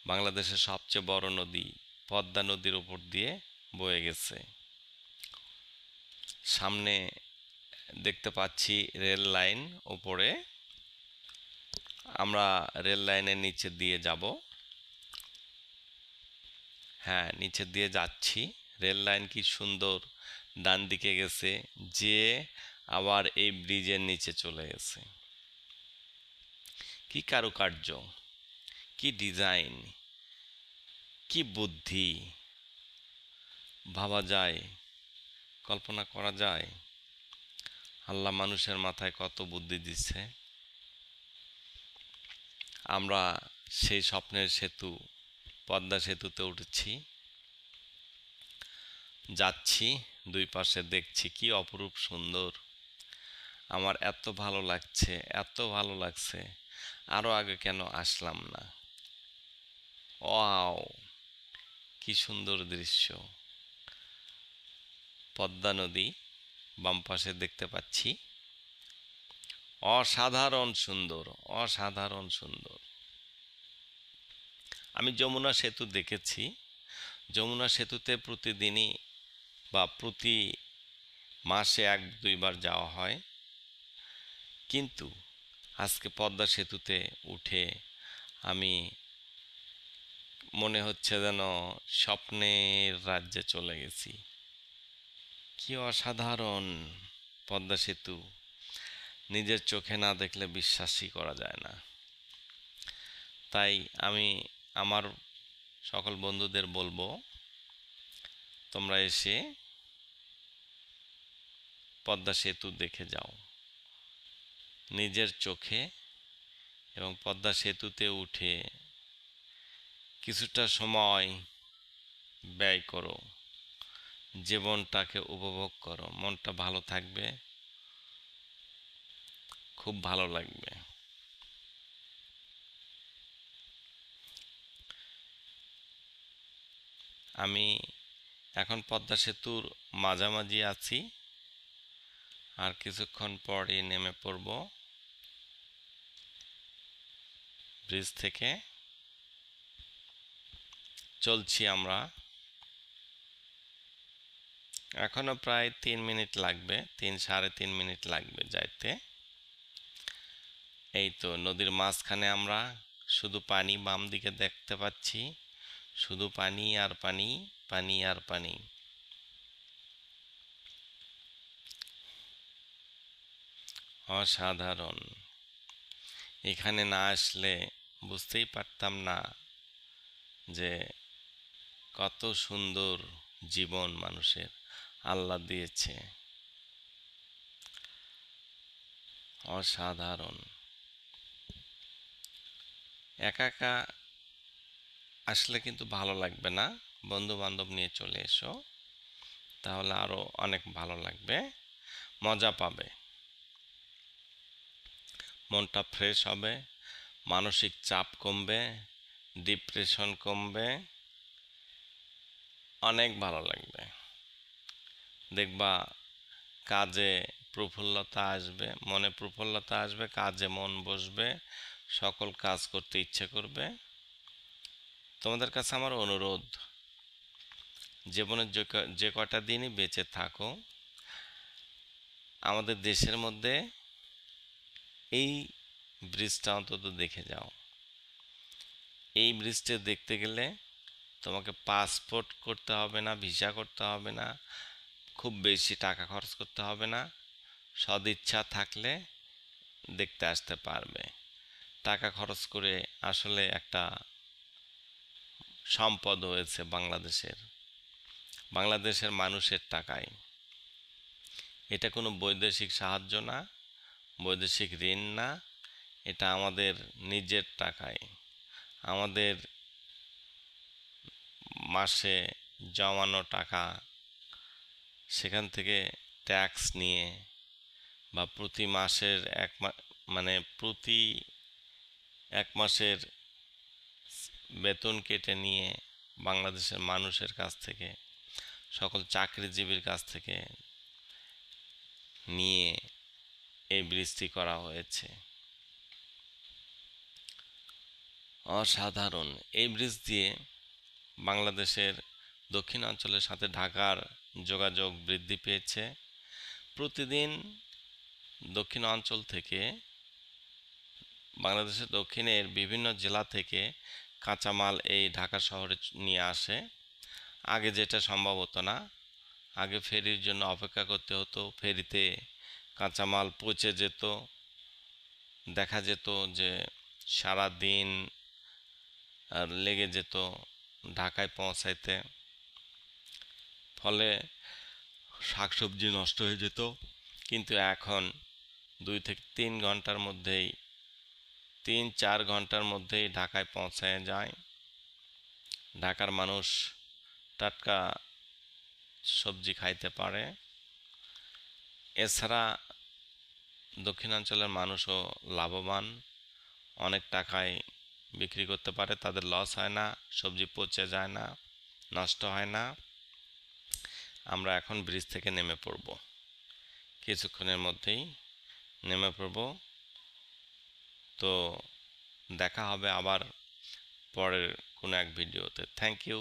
বাংলাদেশের সবচেয়ে বড় নদী পদ্মা নদীর উপর দিয়ে বয়ে গেছে। সামনে দেখতে পাচ্ছি রেল লাইন উপরে। আমরা রেল লাইনের নিচে দিয়ে যাব। হ্যাঁ, নিচে দিয়ে যাচ্ছি। রেল লাইন কি সুন্দর ডান দিকে গেছে, যে আবার এই ব্রিজের নিচে চলে গেছে। কি কারুকার্য, কি ডিজাইন, কি বুদ্ধি! ভাবা যায়, কল্পনা করা যায় আল্লাহ মানুষের মাথায় কত বুদ্ধি দিচ্ছে। আমরা সেই স্বপ্নের সেতু পদ্মা সেতুতে উঠেছি, যাচ্ছি, দুই পাশে দেখছি কি অপরূপ সুন্দর। আমার এত ভালো লাগছে, এত ভালো লাগছে, আরো আগে কেন আসলাম না। ওয়াও, কি সুন্দর দৃশ্য! পদ্মা নদী বাম পাশে দেখতে পাচ্ছি। অসাধারণ সুন্দর, অসাধারণ সুন্দর। আমি যমুনা সেতু দেখেছি। যমুনা সেতুতে প্রতিদিনই বা প্রতি মাসে এক দুইবার যাওয়া হয়, কিন্তু আজকে পদ্মা সেতুতে উঠে আমি মনে হচ্ছে যেন স্বপ্নের রাজ্যে চলে গেছি। কি অসাধারণ পদ্মা সেতু! নিজের চোখে না দেখলে বিশ্বাসই করা যায় না। তাই আমি আমার সকল বন্ধুদের বলবো, তোমরা এসে পদ্মা সেতু দেখে যাও নিজের চোখে, এবং পদ্মা সেতুতে উঠে কিছুটা সময় ব্যয় করো, জীবনটাকে উপভোগ করো, মনটা ভালো থাকবে, খুব ভালো লাগবে। আমি এখন পদ্মা সেতুর মাঝামাঝি আছি, আর কিছুক্ষণ পরই নেমে পড়ব ব্রিজ থেকে। চলছি আমরা, এখনো প্রায় 3 মিনিট লাগবে, 3 সাড়ে 3 মিনিট লাগবে যাইতে। এই তো নদীর মাঝখানে আমরা, শুধু পানি বাম দিকে দেখতে পাচ্ছি, শুধু পানি আর পানি, পানি আর পানি। অসাধারণ! এখানে না আসলে বুঝতেই পারতাম না যে কত সুন্দর জীবন মানুষের আল্লাহ দিয়েছে। অসাধারণ! একা একা আসলে কিন্তু ভালো লাগবে না, বন্ধু বান্ধব নিয়ে চলে এসো, তাহলে আরো অনেক ভালো লাগবে, মজা পাবে, মনটা ফ্রেশ হবে, মানসিক চাপ কমবে, ডিপ্রেশন কমবে, অনেক ভালো লাগবে। দেখবা কাজে প্রফুল্লতা আসবে, মনে প্রফুল্লতা আসবে, কাজে মন বসবে, সকল কাজ করতে ইচ্ছে করবে। তোমাদের কাছে আমার অনুরোধ, জীবনের যে কটা দিনই বেঁচে থাকো, আমাদের দেশের মধ্যে এই ব্রিজটা অন্তত দেখে যাও। এই ব্রিজটা দেখতে গেলে তোমাকে পাসপোর্ট করতে হবে না, ভিসা করতে হবে না, খুব বেশি টাকা খরচ করতে হবে না, সদিচ্ছা থাকলে দেখতে আসতে পারবে। টাকা খরচ করে আসলে একটা সম্পদ হয়েছে বাংলাদেশের, বাংলাদেশের মানুষের টাকায়। এটা কোনো বৈদেশিক সাহায্য না, বৈদেশিক ঋণ না, এটা আমাদের নিজের টাকায়, আমাদের মাসে জমানো টাকা, সেখান থেকে ট্যাক্স নিয়ে বা প্রতি মাসের মানে প্রতি 1 মাসের বেতন কেটে নিয়ে বাংলাদেশের মানুষের কাছ থেকে, সকল চাকরিজীবীর কাছ থেকে নিয়ে এই ব্রিজটি করা হয়েছে। অসাধারণ। এই ব্রিজ দিয়ে বাংলাদেশের দক্ষিণাঞ্চলের সাথে ঢাকার যোগাযোগ বৃদ্ধি পেয়েছে। প্রতিদিন দক্ষিণাঞ্চল থেকে, বাংলাদেশের দক্ষিণের বিভিন্ন জেলা থেকে কাঁচামাল এই ঢাকা শহরে নিয়ে আসে। আগে যেটা সম্ভব হতো না, আগে ফেরির জন্য অপেক্ষা করতে হতো, ফেরিতে কাঁচামাল পচে যেত, দেখা যেত যে সারা দিন লেগে যেত ঢাকায় পৌঁছাইতে, ফলে শাকসবজি নষ্ট হয়ে যেত। কিন্তু এখন 2 থেকে 3 ঘন্টার মধ্যেই, 3-4 ঘন্টার মধ্যেই ঢাকায় পৌঁছায় যায়। ঢাকার মানুষ টাটকা সবজি খাইতে পারে। এছাড়া দক্ষিণাঞ্চলের মানুষও লাভবান, অনেক টাকায় বিক্রি করতে পারে, তাদের লস হয় না, সবজি পচে যায় না, নষ্ট হয় না। আমরা এখন ব্রিজ থেকে নেমে পড়ব, কিছুক্ষণের মধ্যেই নেমে পড়ব। তো দেখা হবে আবার পরের কোনো এক ভিডিওতে। Thank you.